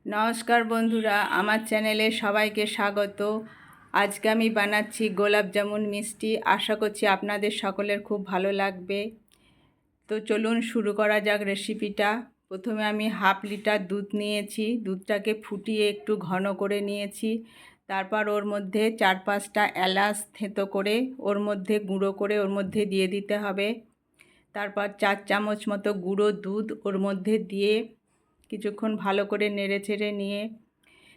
নমস্কার বন্ধুরা, আমার চ্যানেলে সবাইকে স্বাগত। আজকে আমি বানাচ্ছি গোলাপ জামুন মিষ্টি। আশা করছি আপনাদের সকলের খুব ভালো লাগবে। তো চলুন শুরু করা যাক রেসিপিটা। প্রথমে আমি হাফ লিটার দুধ নিয়েছি, দুধটাকে ফুটিয়ে একটু ঘন করে নিয়েছি। তারপর ওর মধ্যে 4-5টা এলাচ থেঁতো করে ওর মধ্যে গুঁড়ো করে ওর মধ্যে দিয়ে দিতে হবে। তারপর 4 চামচ মতো গুঁড়ো দুধ ওর মধ্যে দিয়ে কিছুক্ষণ ভালো করে নেড়েচেড়ে নিয়ে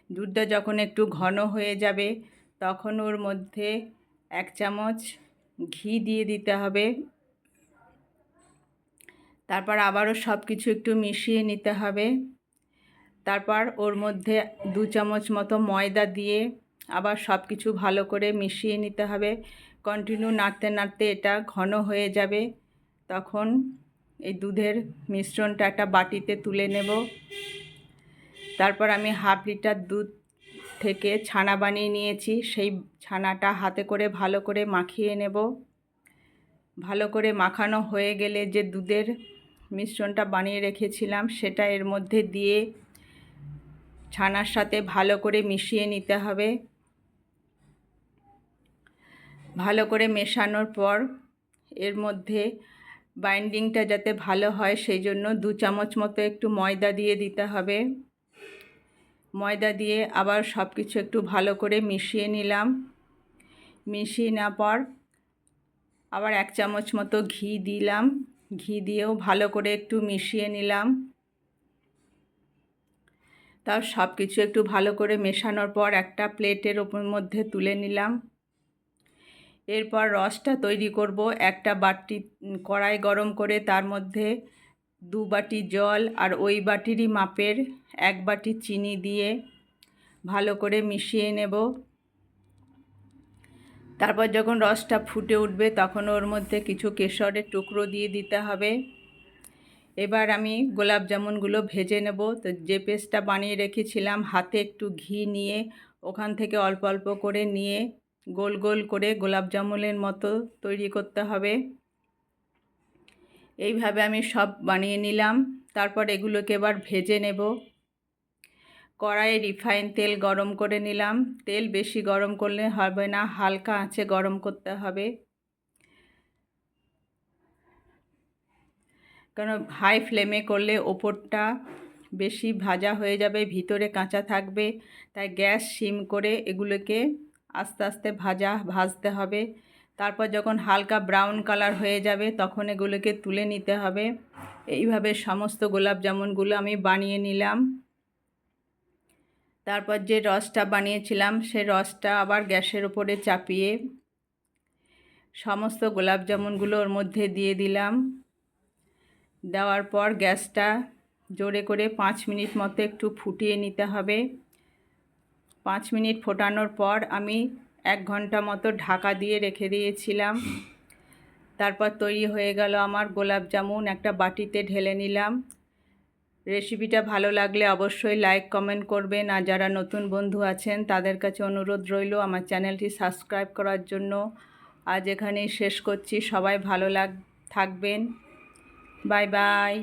দুধটা যখন একটু ঘন হয়ে যাবে তখন ওর মধ্যে 1 চামচ ঘি দিয়ে দিতে হবে। তারপর আবারও সব কিছু একটু মিশিয়ে নিতে হবে। তারপর ওর মধ্যে 2 চামচ মতো ময়দা দিয়ে আবার সব কিছু ভালো করে মিশিয়ে নিতে হবে। কন্টিনিউ নাড়তে নাড়তে এটা ঘন হয়ে যাবে। তখন এই দুধের মিশ্রণটা একটা বাটিতে তুলে নেব। তারপর আমি হাফ লিটার দুধ থেকে ছানা বানিয়ে নিয়েছি, সেই ছানাটা হাতে করে ভালো করে মাখিয়ে নেব। ভালো করে মাখানো হয়ে গেলে যে দুধের মিশ্রণটা বানিয়ে রেখেছিলাম সেটা এর মধ্যে দিয়ে ছানার সাথে ভালো করে মিশিয়ে নিতে হবে। ভালো করে মেশানোর পর এর মধ্যে বাইন্ডিংটা যাতে ভালো হয় সেই জন্য 2 চামচ মতো একটু ময়দা দিয়ে দিতে হবে। ময়দা দিয়ে আবার সব কিছু একটু ভালো করে মিশিয়ে নিলাম। মিশিয়ে নেওয়ার পর আবার 1 চামচ মতো ঘি দিলাম। ঘি দিয়েও ভালো করে একটু মিশিয়ে নিলাম। তাও সব কিছু একটু ভালো করে মেশানোর পর একটা প্লেটের ওপর মধ্যে তুলে নিলাম। এরপর রসটা তৈরি করব। একটা বাটি কড়াই গরম করে তার মধ্যে 2 বাটি জল আর ওই বাটিরই মাপের 1 বাটি চিনি দিয়ে ভালো করে মিশিয়ে নেব। তারপর যখন রসটা ফুটে উঠবে তখন ওর মধ্যে কিছু কেশরের টুকরো দিয়ে দিতে হবে। এবার আমি গোলাপ জামুনগুলো ভেজে নেব। তো যে পেস্টটা বানিয়ে রেখেছিলাম হাতে একটু ঘি নিয়ে ওখান থেকে অল্প অল্প করে নিয়ে গোল গোল করে গোলাপ জামুনের মতো তৈরি করতে হবে। এইভাবে আমি সব বানিয়ে নিলাম। তারপর এগুলোকে এবার ভেজে নেব। কড়াইয়ে রিফাইন তেল গরম করে নিলাম। তেল বেশি গরম করলে হবে না, হালকা আঁচে গরম করতে হবে, কারণ হাই ফ্লেমে করলে ওপরটা বেশি ভাজা হয়ে যাবে, ভিতরে কাঁচা থাকবে। তাই গ্যাস সিম করে এগুলোকে আস্তে আস্তে ভাজতে হবে। তারপর যখন হালকা ব্রাউন কালার হয়ে যাবে তখন এগুলোকে তুলে নিতে হবে। এইভাবে সমস্ত গোলাপ জামুনগুলো আমি বানিয়ে নিলাম। তারপর যে রসটা বানিয়েছিলাম সেই রসটা আবার গ্যাসের উপরে চাপিয়ে সমস্ত গোলাপ জামুনগুলো ওর মধ্যে দিয়ে দিলাম। দেওয়ার পর গ্যাসটা জোরে করে 5 মিনিট মতো একটু ফুটিয়ে নিতে হবে। 5 মিনিট ফোটানোর পর আমি 1 ঘন্টা মতো ঢাকা দিয়ে রেখে দিয়েছিলাম। তারপর তৈরি হয়ে গেল আমার গোলাপ জামুন। একটা বাটিতে ঢেলে নিলাম। রেসিপিটা ভালো লাগলে অবশ্যই লাইক কমেন্ট করবেন। আর যারা নতুন বন্ধু আছেন তাদের কাছে অনুরোধ রইল আমার চ্যানেলটি সাবস্ক্রাইব করার জন্য। আজ এখানেই শেষ করছি। সবাই ভালো থাকবেন। Bye bye.